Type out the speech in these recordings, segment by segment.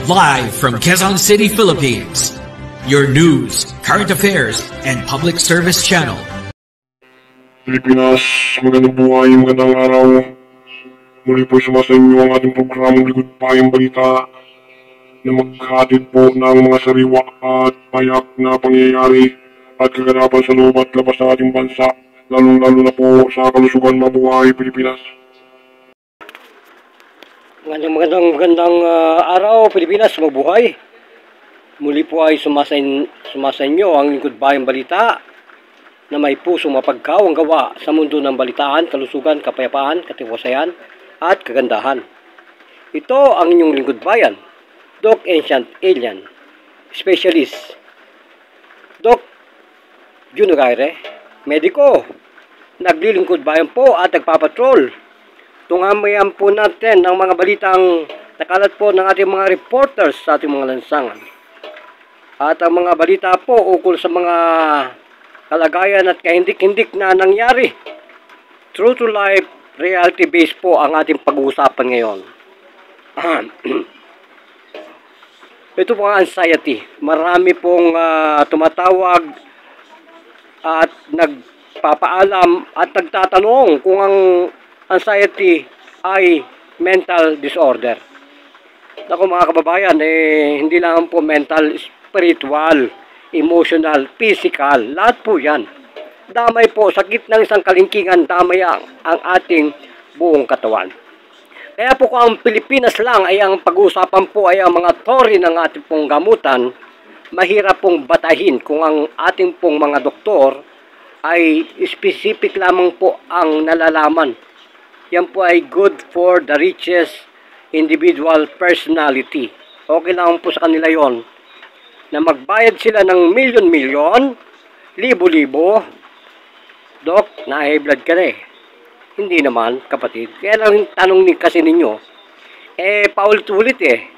Live from Quezon City, Philippines. Your news, current affairs, and public service channel. Pilipinas, magandang buhay, magandang araw. Muli po sumasa inyo ang ating programang Likod Payang Balita na maghatid po ng mga sariwa at payak na pangyayari at kaganapan sa loob at labas ng ating bansa, lalong-lalo na po sa kalusugan mabuhay Pilipinas. Magandang araw Pilipinas, mabuhay. Muli po ay sumasa inyo ang Likod Payang Balita na may pusong mapagkaw ang gawa sa mundo ng balitaan, kalusugan, kapayapaan, katiwasayan at kagandahan. Ito ang inyong lingkod bayan, Doc Ancient Alien Specialist Doc Juno Gaire, mediko, naglilingkod bayan po at nagpapatrol. Tungamayan po natin ang mga balitang nakalat po ng ating mga reporters sa ating mga lansangan. At ang mga balita po ukol sa mga kalagayan at kahindik-hindik na nangyari. True to life, reality based po ang ating pag-uusapan ngayon. Ito po ang anxiety. Marami pong tumatawag at nagpapaalam at nagtatanong kung ang anxiety ay mental disorder. Ako mga kababayan, hindi lang po mental, spiritual, emotional, physical, lahat po yan. Damay po, sakit ng isang kalingkingan, damay ang ating buong katawan. Kaya po kung ang Pilipinas lang ay ang pag-uusapan po ay ang mga tori ng ating pong gamutan, mahirap pong batahin kung ang ating pong mga doktor ay specific lamang po ang nalalaman. Yan po ay good for the richest individual personality. Okay lang po sa kanila yon na magbayad sila ng milyon-milyon, libo-libo. Dok, na-high blood ka na eh. Hindi naman, kapatid. Kaya lang tanong kasi ninyo, paulit-ulit eh.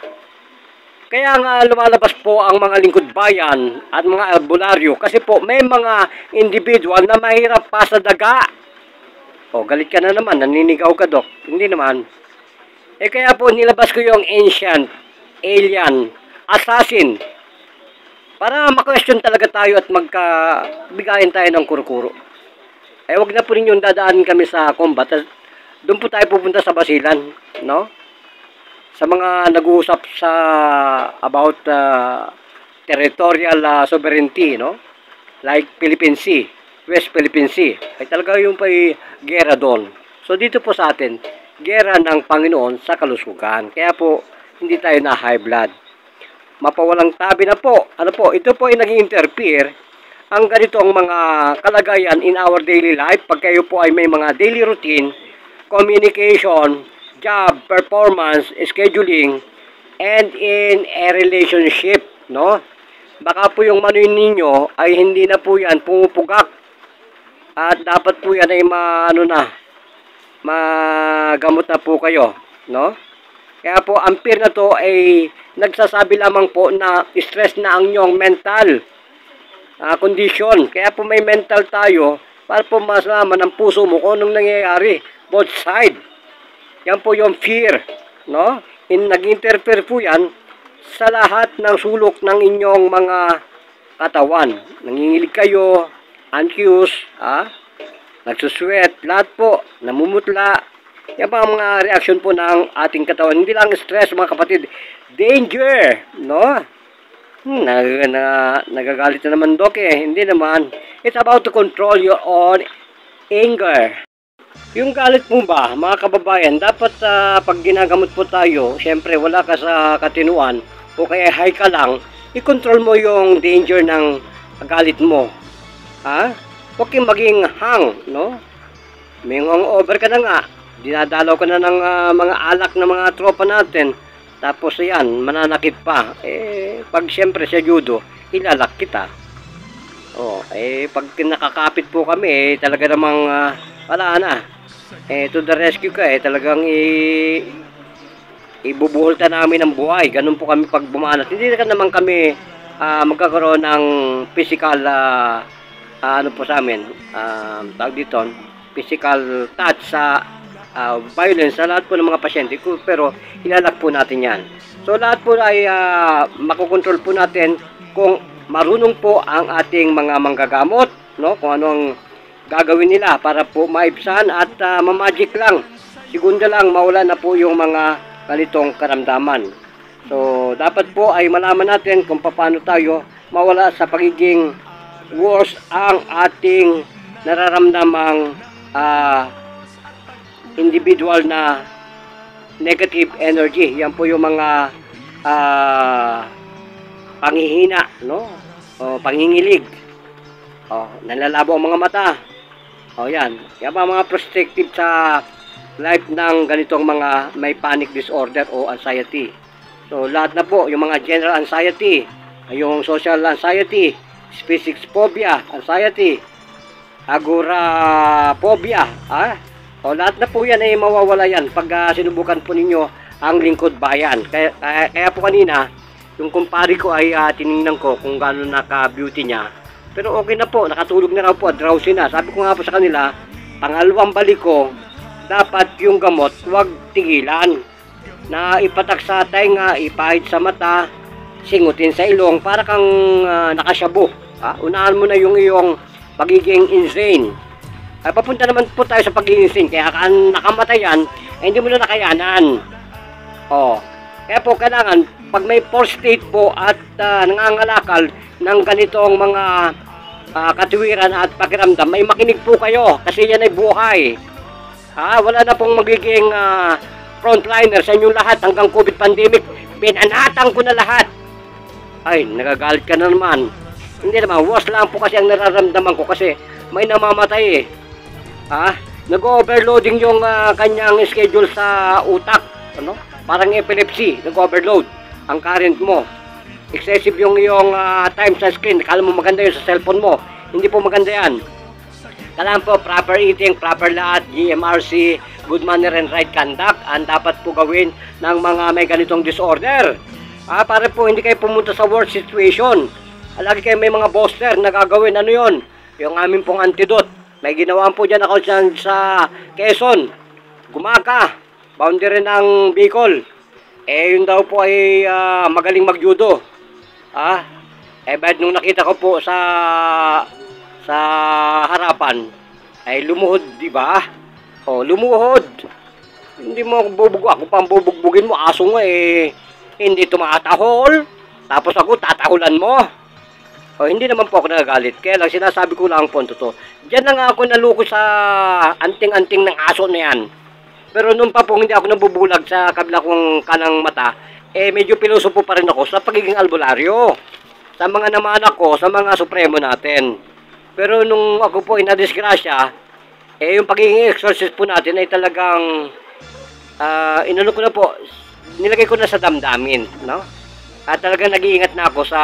Kaya nga lumalabas po ang mga lingkod bayan at mga albularyo kasi po may mga individual na mahirap pa sa daga. O, galit ka na naman, naninigaw ka, Dok. Hindi naman. Kaya po nilabas ko yung ancient, alien, assassin. Para ma-question talaga tayo at magkabigayin tayo ng kuro-kuro. Wag na po ninyong dadaan kami sa combat. Doon po tayo pupunta sa basilan, no? Sa mga nag-uusap sa about territorial sovereignty, no? Like Philippine Sea, West Philippine Sea. Ay talaga yung gera doon. So dito po sa atin, gera ng Panginoon sa kalusugan. Kaya po, hindi tayo na high blood. Mapawalang tabi na po. Ano po, ito po ay nag-interfere ang ganitong mga kalagayan in our daily life. Pag kayo po ay may mga daily routine, communication, job, performance, scheduling, and in a relationship, no? Baka po yung manuin ninyo ay hindi na po yan pumupugak. At dapat po yan ay magamot na po kayo, no? Kaya po, ang peer na to ay nagsasabi lamang po na stress na ang inyong mental condition. Kaya po may mental tayo para po masalaman ang puso mo kung anong nangyayari. Both side. Yan po yung fear, no? Nag-interfere po yan sa lahat ng sulok ng inyong mga katawan. Nangingilig kayo, anxious, nagsusweat, lahat po, namumutla. Yan pa ang mga reaction po ng ating katawan. Hindi lang stress, mga kapatid. Danger, no? Nagagalit na naman, Doc eh. Hindi naman. It's about to control your own anger. Yung galit mo ba, mga kababayan, dapat pag ginagamot po tayo, syempre wala ka sa katinuan o kaya high ka lang, i-control mo yung danger ng galit mo. Huwag kang maging hang, no? May over ka na nga. Dinadalaw ka na ng mga alak na mga tropa natin. Tapos yan, mananakit pa. Pag siyempre sa judo, ilalak kita. Pag nakakapit po kami, talaga namang wala na. To the rescue ka, talagang ibubuholta namin ng buhay. Ganun po kami pag bumanat. Hindi na naman kami magkakaroon ng physical ano po sa amin, tawag dito, physical touch sa violence sa lahat po ng mga pasyente ko, pero ilalak po natin yan. So lahat po ay makokontrol po natin kung marunong po ang ating mga manggagamot, no? Kung anong gagawin nila para po maibsan at mamagic lang. Segunda lang mawala na po yung mga ganitong karamdaman. So dapat po ay malaman natin kung paano tayo mawala sa pagiging worse ang ating nararamdamang individual na negative energy. Yan po yung mga panghihina, no? O pangingilig. O, nalalabo ang mga mata. O yan. Yan pa mga prospective sa life ng ganitong mga may panic disorder o anxiety. So lahat na po, yung mga general anxiety, yung social anxiety, species phobia, anxiety, agoraphobia, o lahat na po yan ay mawawala yan pag sinubukan po ninyo ang lingkod bayan. Kaya po kanina, yung kumpare ko ay tinignan ko kung gaano naka-beauty niya. Pero okay na po, nakatulog na raw po at drowsy na. Sabi ko nga po sa kanila, pangalawang balik ko, dapat yung gamot huwag tigilan. Na ipatak sa tenga, ipahid sa mata, singutin sa ilong, para kang nakasyabo. Unahan mo na yung iyong pagiging insane. Ay, papunta naman po tayo sa pagiging insane, kaya nakamatayan, hindi mo na nakayanan. Kaya po kailangan, pag may poor state po at nangangalakal ng ganitong mga katuwiran at pakiramdam, may makinig po kayo kasi yan ay buhay. Wala na pong magiging frontliner sa inyong lahat hanggang COVID pandemic. Pinanatang ko na lahat. Ay, nagagalit ka na naman. Hindi naman, worse lang po kasi ang nararamdaman ko kasi may namamatay eh. Nag-overloading yung kanyang schedule sa utak. Parang epilepsy, nag-overload ang current mo. Excessive yung iyong time sa screen. Kala mo maganda yun sa cellphone mo. Hindi po maganda yan. Kailangan po proper eating, proper lahat, GMRC, good manner and right conduct ang dapat po gawin ng mga may ganitong disorder. Para po hindi kayo pumunta sa worst situation. Lagi kayo may mga booster na gagawin. Ano yun? Yung amin pong antidote. May ginawaan po dyan ako dyan sa Quezon, Gumaca, boundary ng Bicol. Yun daw po ay magaling mag-judo. But nung nakita ko po sa harapan, ay lumuhod, di ba? Lumuhod. Hindi mo bubugo. Ako pang bubugbugin mo. Aso nga hindi tumatahol. Tapos ako tatahulan mo. Hindi naman po ako nagagalit. Kaya lang sinasabi ko lang po ito. Diyan na nga ako naluko sa anting-anting ng aso na yan. Pero nung pa po hindi ako nabubulag sa kabila kong kanang mata, medyo piloso po pa rin ako sa pagiging albularyo. Sa mga namanak ko, sa mga supremo natin. Pero nung ako po inadisgrasya, yung pagiging exorcist po natin ay talagang inano ko na po, nilagay ko na sa damdamin, no? At talagang nag-iingat na ako sa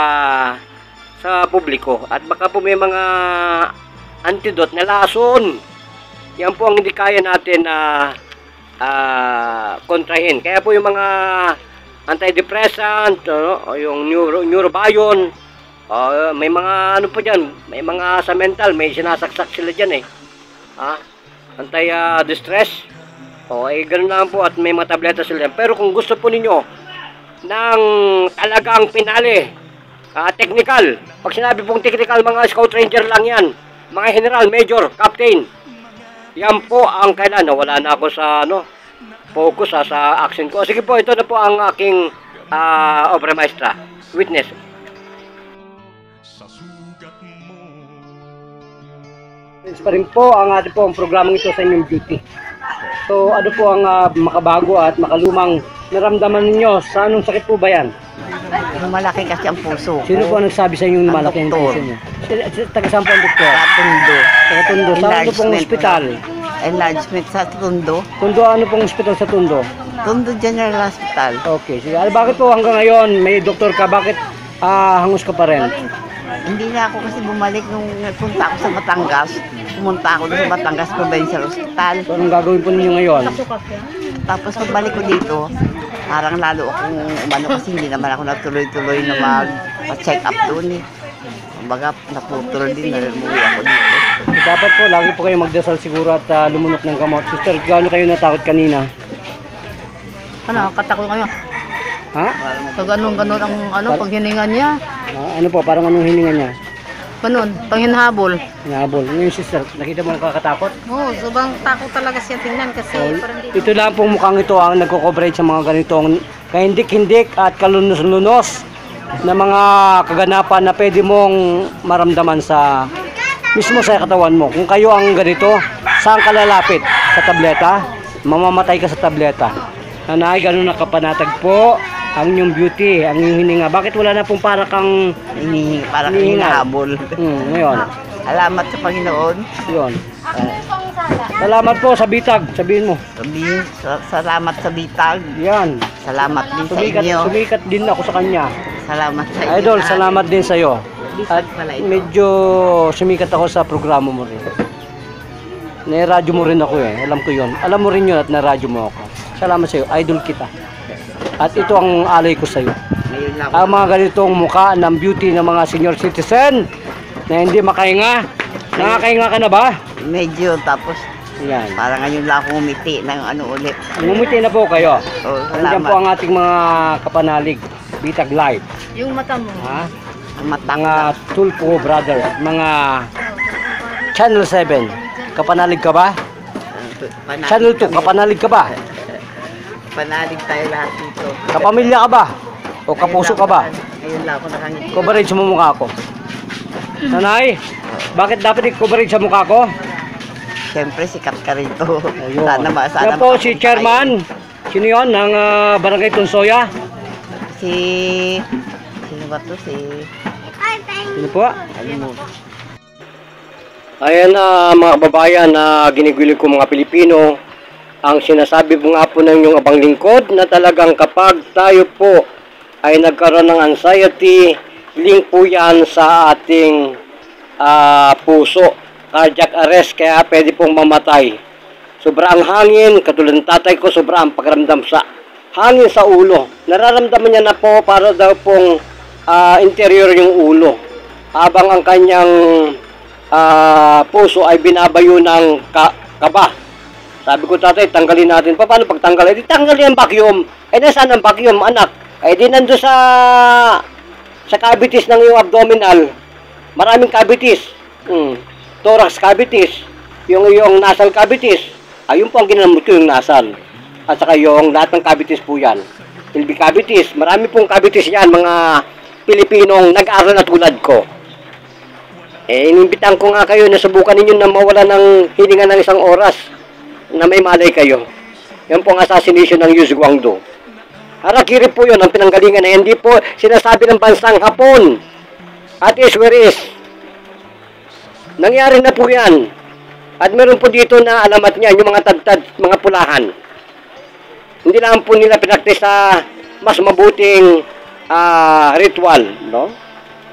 publiko. At baka po may mga antidote na lason. Yan po ang hindi kaya natin na kontrahin. Kaya po yung mga antidepressant, o yung neurobion, may mga ano po dyan, may mga sa mental, may sinasaksak sila dyan anti-distress, ganun lang po, at may mga tableta sila dyan. Pero kung gusto po ninyo ng talagang pinali, technical, pag sinabi pong technical, mga scout ranger lang yan, mga general, major, captain, yan po ang kailan. Wala na ako sa focus sa action ko. Sige po, ito na po ang aking obra maestra, Witness. Pa rin po ang ating po ang programang ito sa inyong beauty. So ano po ang makabago at makalumang naramdaman ninyo? Sa anong sakit po ba yan? Malaki kasi ang puso ko. Sino po ang nagsabi sa inyong malaki ang puso niyo? Taga-saan po ang doktor? Tundo. Taga-Tundo. Sa ano pong ospital? Enlargement sa Tundo. Tundo, ano pong ospital sa Tundo? Tundo General Hospital. Okay, sige. Bakit po hanggang ngayon may doktor ka? Bakit hangus ka pa rin? Hindi na ako kasi bumalik nung punta ako sa Batangas. Pumunta ako sa Batangas Provincial Hospital. So, anong gagawin po ninyo ngayon? Tapos pagbalik ko dito, parang lalo akong umano kasi hindi naman ako natuloy-tuloy na mag-check up doon eh. Kumbaga, naputol din na umuwi ako dito. Dapat po, lagi po kayo magdasal siguro at lumunok ng gamot. Sister, gaano kayo natakot kanina? Nakakatakot ngayon. Ha? Pag ganun ang pag hininga niya. Ano po, parang anong hininga niya? Ganun, pang hinahabol. Hinabol. Ngayon sister, nakita mo nakakatakot? Oo, sobrang takot talaga siya tingnan kasi parang di. Ito lang pong mukhang ito ang nagko-coverage sa mga ganitong kahindik-hindik at kalunos-lunos na mga kaganapan na pwede mong maramdaman sa mismo sa katawan mo. Kung kayo ang ganito, saan ka lalapit? Sa tableta? Mamamatay ka sa tableta. Nanay, ganun nakapanatag po ang inyong beauty, ang inyong hininga. Bakit wala na pong para kang Parang hinahabol. ngayon. Salamat sa Panginoon. Yun. Salamat po sa bitag, sabihin mo. Salamat sa bitag. Yan. Salamat din sa Sumikat, inyo. sumikat din ako sa kanya. Salamat sa inyo. Idol, salamat din sa iyo. At Bitag pala ito. medyo sumikat ako sa programa mo rin. Nai-radyo mo rin ako eh. Alam ko yun. Alam mo rin yun at na-radyo mo ako. Salamat sa iyo. Idol kita. At ito ang alay ko sa iyo. Ngayon lang. Ang mga ganitong mukha ng beauty ng mga senior citizen na hindi makahinga. Nakakahinga ka na ba? Medyo tapos Yan. parang ngayon lang ako umiti ng ulit. Ngumiti na po kayo. Oh, Nandiyan po salamat. ang ating mga kapanalig. Bitag Live. Yung mata mo. Ha? Ang matang Mga Tulpo Brother. Mga Channel 7. Kapanalig ka ba? Channel 2. Kapanalig ka ba? Panalig tayo lahat dito. Kapamilya ka ba? O kapuso ka ba? Ngayon lang ako nakangiti. Coverage mo mukha ko. Nanay, bakit dapat i-coverage sa mukha ko? Siyempre sikat ka rito. Ayun. Sana Yan po makakita si tayo. Chairman. Sino yun? Ng Barangay Tunsoya? Sino ba to? Sino po? Ano mo? Ayan na mga kababayan na ginigwilig ko mga Pilipino, ang sinasabi po nga po ng inyong abang lingkod na talagang kapag tayo po ay nagkaroon ng anxiety, link po yan sa ating puso, cardiac arrest, kaya pwede pong mamatay. Sobra ang hangin, katulad ng tatay ko, sobra ang pagramdam sa hangin sa ulo. Nararamdaman niya na po para daw pong interior yung ulo. Habang ang kanyang puso ay binabayo ng kaba. Sabi ko, tatay, tanggalin natin. Paano pagtanggal? Eh, di tanggalin ang vacuum. Eh, nasaan ang vacuum, anak? Eh, di nando sa cavities ng iyong abdominal. Maraming cavities. Thorax cavities. Yung iyong nasal cavities. Ayun po ang ginamot ko, yung nasal. At saka yung lahat ng cavities po yan. Pilbi cavities. Marami pong cavities yan, mga Pilipinong nag-aaral na tulad ko. Eh, inimbitan ko nga kayo na subukan ninyo na mawala ng hininga ng isang oras na may malay kayo. Yan po ang assassination ng Yu Guangdo. Harakiri po yun, ang pinanggalingan na hindi po sinasabi ng bansang Hapon. At is where is. Nangyari na po yan. At meron po dito na alamat niya, yung mga tad-tad, mga pulahan. Hindi lang po nila pinaktis sa mas mabuting ritual, no?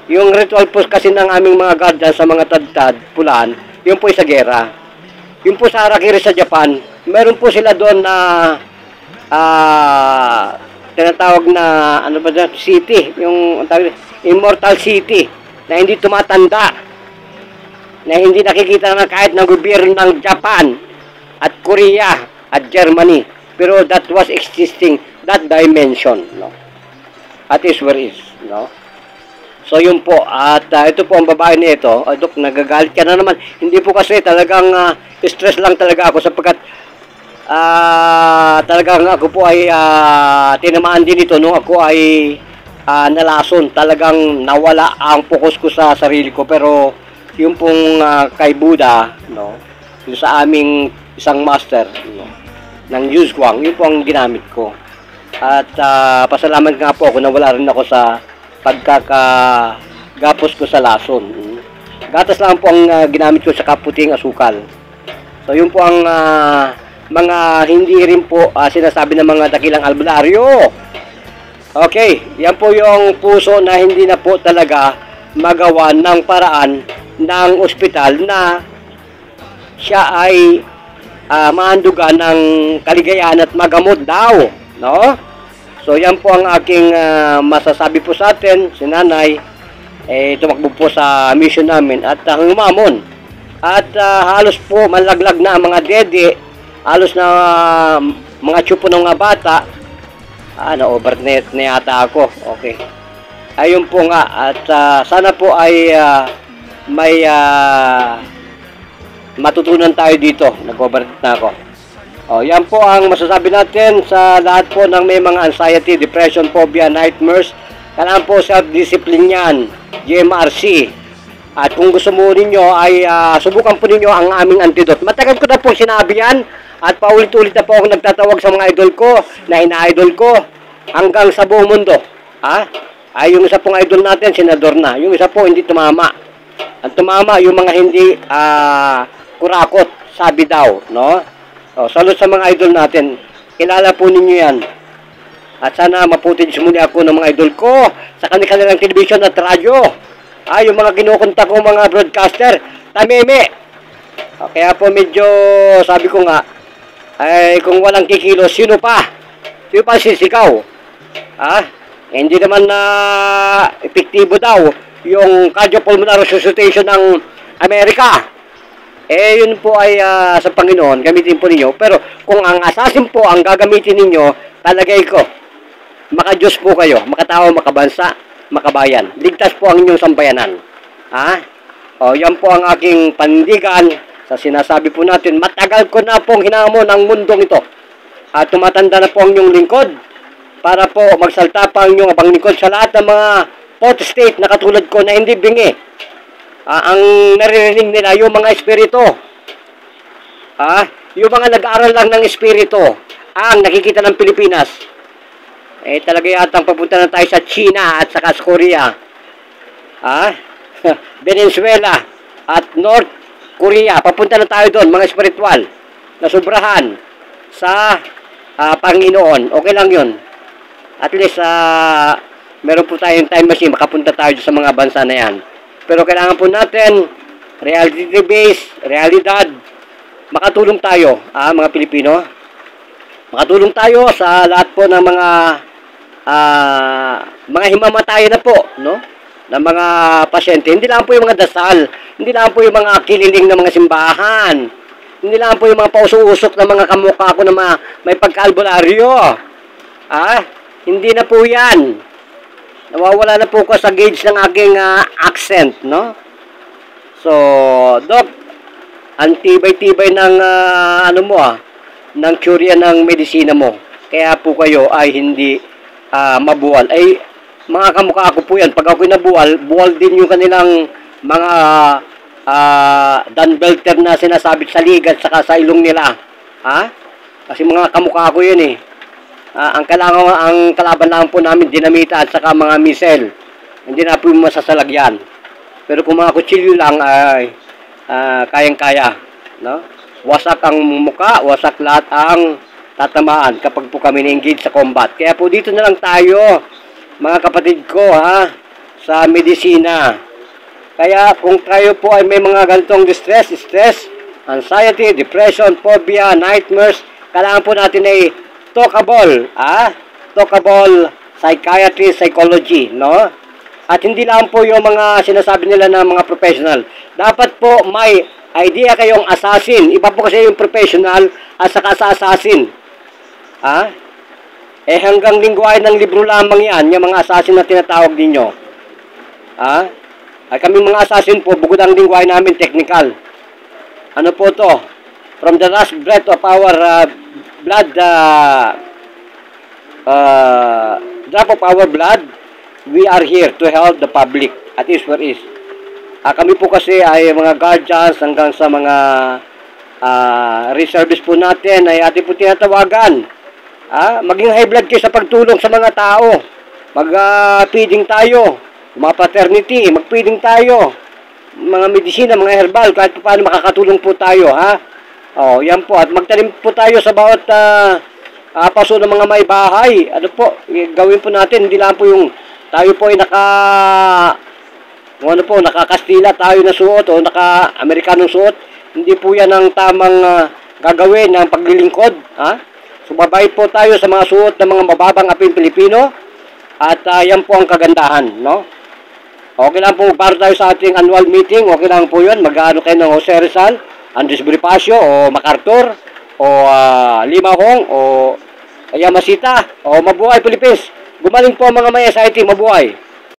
Yung ritual po kasi ng aming mga guardian sa mga tad-tad, pulahan, yun po ay sa gera. Yung po sa Harakiri sa Japan, meron po sila doon na tinatawag na ano ba dyan, city, yung immortal city na hindi tumatanda, na hindi nakikita na kahit ng gobyerno ng Japan at Korea at Germany, pero that was existing, that dimension, no? At is where is, no? So yun po, at ito po ang babae nito. Dok, nagagalit ka na naman. Hindi po kasi talagang stress lang talaga ako sapagkat talagang ako po ay tinamaan din ito nung ako ay nalason. Talagang nawala ang focus ko sa sarili ko. Pero yung pong kay Buddha, no, yung sa aming isang master, no, ng Yuzguang, yun po ang ginamit ko. At pasalamat nga po ako na wala rin ako sa pagkakagapos ko sa lason. Gatas lang po ang ginamit ko sa kaputing asukal. So yun po ang mga hindi rin po sinasabi ng mga dakilang albularyo. Okay, yan po yung puso na hindi na po talaga magawa ng paraan ng ospital na siya ay maandugan ng kaligayahan at magamot daw, no? So yan po ang aking masasabi po sa atin, si nanay, tumakbo po sa mission namin at humamon. At halos po malaglag na ang mga dede, halos na mga tsupo ng mga bata, Na-overnet na yata ako. Okay. Ayun po nga. At sana po ay may matutunan tayo dito. Nag-overnet na ako. Yan po ang masasabi natin sa lahat po ng may mga anxiety, depression, phobia, nightmares. Kailangan po self-discipline yan. GMRC. At kung gusto mo ninyo ay subukan po ninyo ang aming antidote. Matagal ko na po sinabi yan. At paulit-ulit na po ako nagtatawag sa mga idol ko na ina-idol ko hanggang sa buong mundo. Ay yung isa pong idol natin, senador na. Yung isa po hindi tumama. Ang tumama yung mga hindi kurakot, sabi daw, no? Salud sa mga idol natin. Kilala po ninyo yan. At sana maputage muli ako ng mga idol ko sa kanilang television at radyo. Yung mga kinukunta ko mga broadcaster, tameme. Kaya po medyo, sabi ko nga, ay kung walang kikilos, sino pa? Sino pa sisigaw? Hindi naman na epektibo daw yung cardiopulmonary resuscitation ng Amerika. Yun po ay sa Panginoon, gamitin po ninyo. Pero kung ang assassin po ang gagamitin ninyo, talagay ko, maka-Diyos po kayo, makatao, makabansa, makabayan. Ligtas po ang inyong sambayanan. Yan po ang aking panindigan sa sinasabi po natin. Matagal ko na pong hinamon ang mundong ito. At tumatanda na po ang inyong lingkod para po magsalta pa ang inyong abang lingkod sa lahat ng mga fourth state na katulad ko na hindi bingi. Ang naririnig nila yung mga espiritu. Yung mga nag-aaral lang ng espiritu ang nakikita ng Pilipinas. Talaga yatang papunta na tayo sa China at saka sa Korea. Venezuela at North Korea. Papunta na tayo doon, mga espiritual na sobrahan sa Panginoon. Okay lang yun. At least, meron po tayong time machine, makapunta tayo sa mga bansa na yan. Pero kailangan po natin, reality-based, realidad, makatulong tayo, mga Pilipino. Makatulong tayo sa lahat po ng mga himamatayan na po, no? Ng mga pasyente. Hindi lang po yung mga dasal, hindi lang po yung mga kililing ng mga simbahan, hindi lang po yung mga pausok-usok ng mga kamukha ko na may pagka-albularyo. Hindi na po yan. Nawawala na po ko sa gauge ng aking accent, no? So, Doc, ang tibay-tibay ng ng teorya ng medisina mo. Kaya po kayo ay hindi mabuwal. Mga kamukha ko po yan. Pag ako'y nabuwal, buwal din yung kanilang mga dunbelter na sinasabit sa ligat saka sa ilong nila. Kasi mga kamukha ko yun ang kalaban lang po namin, dinamita at saka mga missile. Hindi na po masasalagyan. Pero kung mga kutsilyo lang, ay kayang-kaya. No? Wasak ang muka, wasak lahat ang tatamaan kapag po kami na-engage sa combat. Kaya po dito na lang tayo, mga kapatid ko, sa medisina. Kaya kung kayo po ay may mga ganitong stress, anxiety, depression, phobia, nightmares, kailangan po natin ay talkable, talkable psychiatry, psychology, no? At hindi lang po yung mga sinasabi nila ng mga professional. Dapat po may idea kayong assassin. Iba po kasi yung professional at saka sa assassin. Hanggang lingwahe ng libro lamang yan, yung mga assassin na tinatawag ninyo. Ay kami mga assassin po, bukod ang lingwahe namin, technical. Ano po to? From the last breath of our blood, drop of our blood, we are here to help the public at is where is. Kami po kasi ay mga guardians hanggang sa mga reservice po natin ay ating po tinatawagan. Maging high blood kayo sa pagtulong sa mga tao. Mag-feeding tayo. Mga fraternity, mag-feeding tayo. Mga medisina, mga herbal, kahit paano makakatulong po tayo. Yan po. At magtanim po tayo sa bawat paso ng mga may bahay. Ano po, gawin po natin. Hindi lang po yung tayo po ay naka-Kastila tayo na suot o naka-Amerikanong suot. Hindi po yan ang tamang gagawin ng paglilingkod. Sumabay po tayo sa mga suot ng mga mababang aping Pilipino at yan po ang kagandahan, no? Okay lang po para tayo sa ating annual meeting, okay lang po yun, mag-ano kayo ng Jose Rizal, Andres Bonifacio o MacArthur o Limahong o Ayan, Masita. O, mabuhay, Philippines. Gumaling po ang mga may anxiety, mabuhay.